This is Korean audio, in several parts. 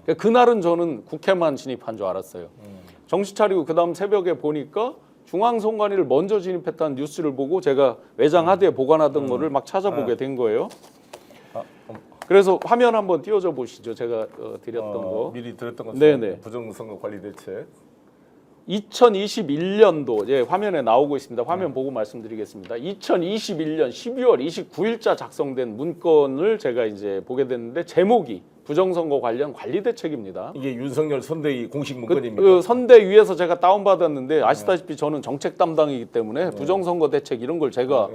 그러니까 그날은 저는 국회만 진입한 줄 알았어요. 정신 차리고 그다음 새벽에 보니까 중앙선관위를 먼저 진입했다는 뉴스를 보고 제가 외장 하드에 보관하던 거를 막 찾아보게 된 거예요. 그래서 화면 한번 띄워줘 보시죠. 제가 드렸던 거. 미리 드렸던 것 네네. 부정선거 관리 대책. 2021년도 화면에 나오고 있습니다. 화면 보고 말씀드리겠습니다. 2021년 12월 29일자 작성된 문건을 제가 이제 보게 됐는데 제목이 부정선거 관련 관리 대책입니다. 이게 윤석열 선대위 공식 문건입니다. 그 선대위에서 제가 다운받았는데 아시다시피 저는 정책 담당이기 때문에 부정선거 대책 이런 걸 제가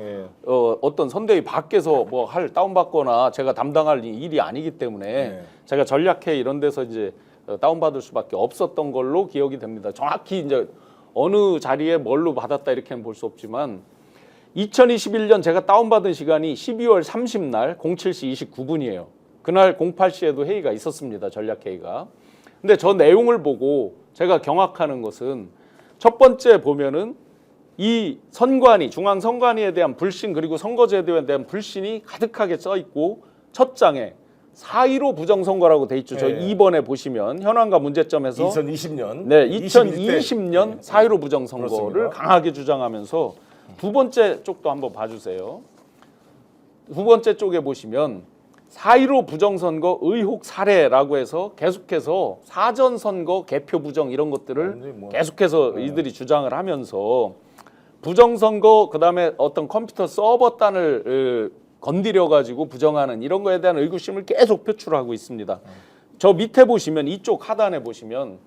어떤 선대위 밖에서 뭐 할 다운받거나 제가 담당할 일이 아니기 때문에 제가 전략회의 이런 데서 이제 다운받을 수밖에 없었던 걸로 기억이 됩니다. 정확히 이제 어느 자리에 뭘로 받았다 이렇게는 볼 수 없지만 2021년 제가 다운받은 시간이 12월 30날 07시 29분이에요. 그날 08시에도 회의가 있었습니다. 전략회의가. 근데 저 내용을 보고 제가 경악하는 것은 첫 번째 보면은 이 선관위, 중앙선관위에 대한 불신 그리고 선거제도에 대한 불신이 가득하게 써 있고 첫 장에 4.15 부정선거라고 돼 있죠. 저 2번에 보시면 현황과 문제점에서 2020년 네, 2020년 4.15 부정선거를 그렇습니다. 강하게 주장하면서 두 번째 쪽도 한번 봐주세요. 두 번째 쪽에 보시면 4.15 부정선거 의혹 사례라고 해서 계속해서 사전선거 개표 부정 이런 것들을 계속해서 이들이 주장을 하면서 부정선거 그다음에 어떤 컴퓨터 서버단을 건드려 가지고 부정하는 이런 거에 대한 의구심을 계속 표출하고 있습니다. 저 밑에 보시면 이쪽 하단에 보시면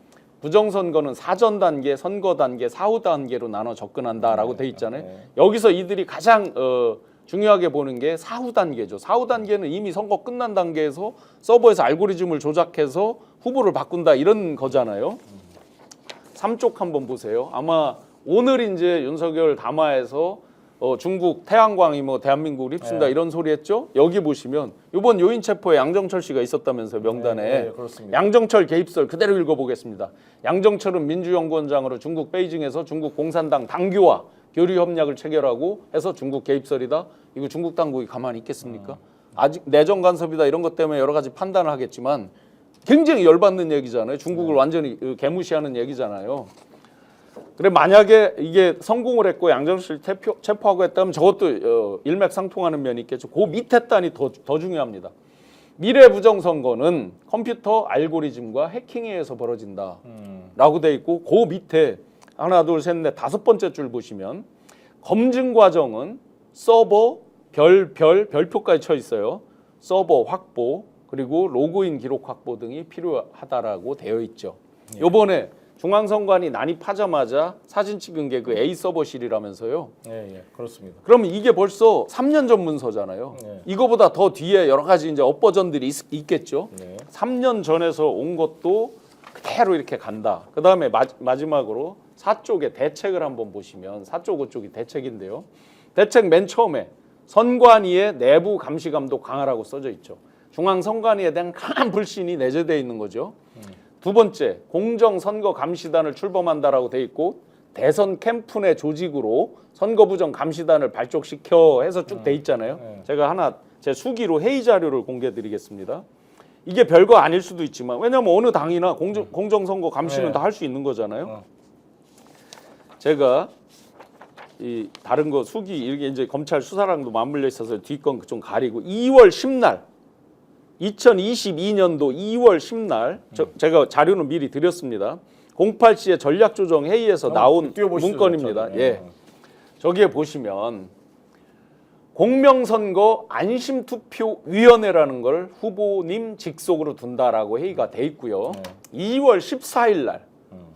부정선거는 사전 단계, 선거 단계, 사후 단계로 나눠 접근한다라고 돼 있잖아요. 여기서 이들이 가장 중요하게 보는 게 사후 단계죠. 사후 단계는 이미 선거 끝난 단계에서 서버에서 알고리즘을 조작해서 후보를 바꾼다 이런 거잖아요. 3쪽 한번 보세요. 아마 오늘 이제 윤석열 담화에서 중국 태양광이 뭐 대한민국을 휩쓴다 이런 소리 했죠. 여기 보시면 이번 요인 체포에 양정철 씨가 있었다면서요. 명단에. 그렇습니다. 양정철 개입설 그대로 읽어보겠습니다. 양정철은 민주연구원장으로 중국 베이징에서 중국 공산당 당규와 교류 협약을 체결하고 해서 중국 개입설이다. 이거 중국 당국이 가만히 있겠습니까? 아직 내정 간섭이다 이런 것 때문에 여러 가지 판단을 하겠지만 굉장히 열받는 얘기잖아요. 중국을 완전히 개무시하는 얘기잖아요. 그래 만약에 이게 성공을 했고 양정철 체포하고 했다면 저것도 일맥상통하는 면이 있겠죠. 그 밑에 단이 더 중요합니다. 미래 부정선거는 컴퓨터 알고리즘과 해킹에 의해서 벌어진다라고 돼 있고 그 밑에 하나 둘 셋 넷 다섯 번째 줄 보시면 검증 과정은 서버 별표까지 쳐 있어요. 서버 확보 그리고 로그인 기록 확보 등이 필요하다라고 되어 있죠. 요번에 중앙선관위 난입하자마자 사진 찍은 게 그 A 서버실이라면서요. 예, 그렇습니다. 그러면 이게 벌써 3년 전 문서잖아요. 이거보다 더 뒤에 여러 가지 이제 업버전들이 있겠죠. 3년 전에서 온 것도 그대로 이렇게 간다. 그 다음에 마지막으로 4쪽의 대책을 한번 보시면 4쪽 5쪽이 대책인데요. 대책 맨 처음에 선관위의 내부 감시 감독 강화라고 써져 있죠. 중앙선관위에 대한 강한 불신이 내재되어 있는 거죠. 두 번째, 공정선거감시단을 출범한다라고 돼 있고 대선 캠프 내 조직으로 선거부정 감시단을 발족시켜 해서 쭉 돼 있잖아요. 제가 하나 제 수기로 회의 자료를 공개해드리겠습니다. 이게 별거 아닐 수도 있지만 왜냐하면 어느 당이나 공정선거 감시는 다 할 수 있는 거잖아요. 제가 이 다른 거 수기 이게 이제 검찰 수사랑도 맞물려 있어서 뒷건 좀 가리고 2월 10날 2022년도 2월 10날 제가 자료는 미리 드렸습니다. 08시에 전략조정 회의에서 나온 문건입니다. 예, 저기에 보시면 공명선거 안심투표위원회라는 걸 후보님 직속으로 둔다라고 회의가 돼 있고요. 2월 14일 날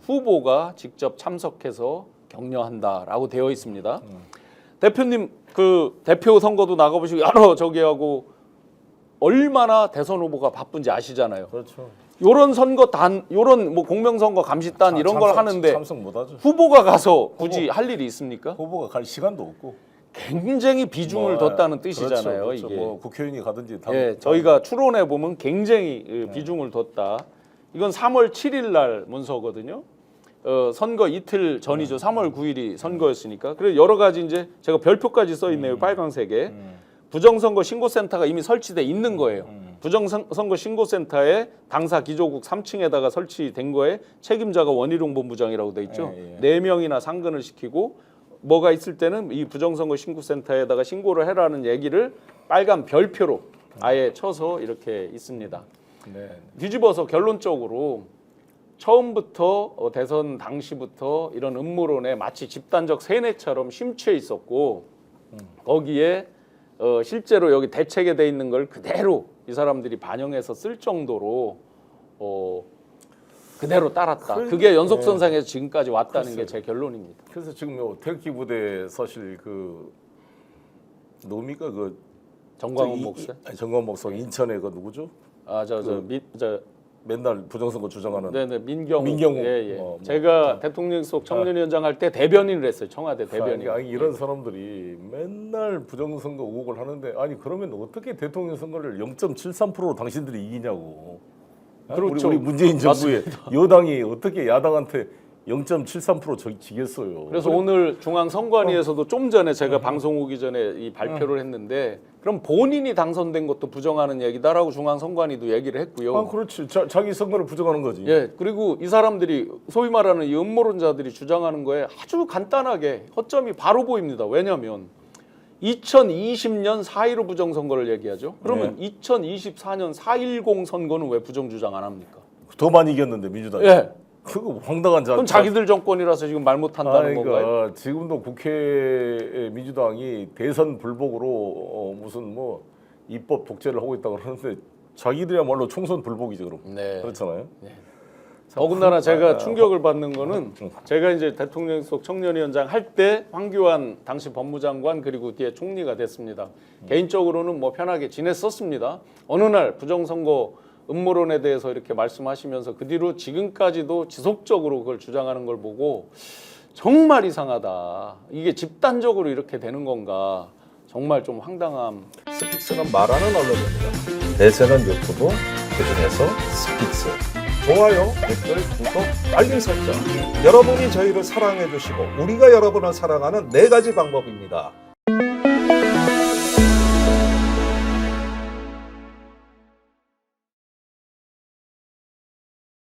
후보가 직접 참석해서 격려한다라고 되어 있습니다. 대표님 그 대표 선거도 나가보시고 여러 저기하고 얼마나 대선 후보가 바쁜지 아시잖아요. 그렇죠. 요런 선거단, 요런 뭐 공명선거 감시단 이런 걸 하는데 참석 못하죠. 후보가 가서 굳이 할 일이 있습니까? 후보가 갈 시간도 없고 굉장히 비중을 뒀다는 뜻이잖아요. 그렇죠. 이게. 뭐 국회의원이 가든지 다. 예, 저희가 추론해 보면 굉장히 비중을 뒀다. 이건 3월 7일 날 문서거든요. 선거 이틀 전이죠. 3월 9일이 선거였으니까. 그래서 여러 가지 이제 제가 별표까지 써 있네요. 빨강색에. 부정선거 신고센터가 이미 설치돼 있는 거예요. 부정선거 신고센터에 당사 기조국 3층에다가 설치된 거에 책임자가 원희룡 본부장이라고 돼 있죠. 네 명이나 상근을 시키고 뭐가 있을 때는 이 부정선거 신고센터에다가 신고를 해라는 얘기를 빨간 별표로 아예 쳐서 이렇게 있습니다. 네. 뒤집어서 결론적으로 처음부터 대선 당시부터 이런 음모론에 마치 집단적 세뇌처럼 심취해 있었고 거기에 실제로 여기 대책에 돼 있는 걸 그대로 이 사람들이 반영해서 쓸 정도로 그대로 따랐다. 그게 연속선상에서 지금까지 왔다는 게 제 결론입니다. 그래서 지금 요 태극기 부대 사실 그 누굽니까 그 정광훈 목사. 정광훈 목사 인천에 그 누구죠? 맨날 부정선거 주장하는 네네 민경욱. 예. 뭐, 제가 대통령속 청년위원장 할 때 대변인을 했어요. 청와대 대변인. 아니, 이런 사람들이 맨날 부정선거 의혹을 하는데 아니 그러면 어떻게 대통령 선거를 0.73%로 당신들이 이기냐고. 그렇죠. 우리 문재인 정부의 여당이 어떻게 야당한테 0.73% 지겠어요. 그래서 오늘 중앙선관위에서도 좀 전에 제가 방송 오기 전에 이 발표를 했는데 그럼 본인이 당선된 것도 부정하는 얘기다라고 중앙선관위도 얘기를 했고요. 아, 그렇지. 자기 선거를 부정하는 거지. 예, 그리고 이 사람들이 소위 말하는 이 음모론자들이 주장하는 거에 아주 간단하게 허점이 바로 보입니다. 왜냐하면 2020년 4.15 부정선거를 얘기하죠. 그러면 2024년 4.10 선거는 왜 부정 주장 안 합니까? 더 많이 이겼는데 민주당이. 예. 그거 황당한 그건 자기들 정권이라서 지금 말 못한다는 건가요? 지금도 국회 민주당이 대선 불복으로 무슨 뭐 입법 독재를 하고 있다고 하는데 자기들이야말로 총선 불복이죠 그럼. 네. 그렇잖아요. 네. 더군다나 제가 충격을 받는 거는 제가 이제 대통령속 청년위원장 할 때 황교안 당시 법무장관 그리고 뒤에 총리가 됐습니다. 개인적으로는 뭐 편하게 지냈었습니다. 어느 날 부정선거 음모론에 대해서 이렇게 말씀하시면서 그 뒤로 지금까지도 지속적으로 그걸 주장하는 걸 보고 정말 이상하다. 이게 집단적으로 이렇게 되는 건가. 정말 좀 황당함. 스픽스는 말하는 언론입니다. 대세는 유튜브, 그중에서 스픽스. 좋아요, 댓글, 구독, 알림 설정. 여러분이 저희를 사랑해 주시고 우리가 여러분을 사랑하는 4가지 방법입니다.